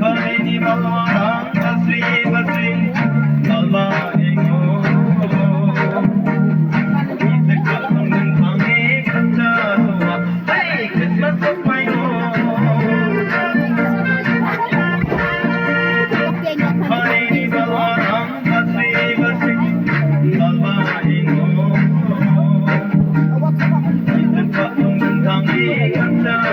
Karini Malaram Basri Basri Malaingo Isakatong Tangi Kachatoa Hey Christmas of my home Karini Malaram Basri Basri Malaingo Isakatong Tangi Kachatoa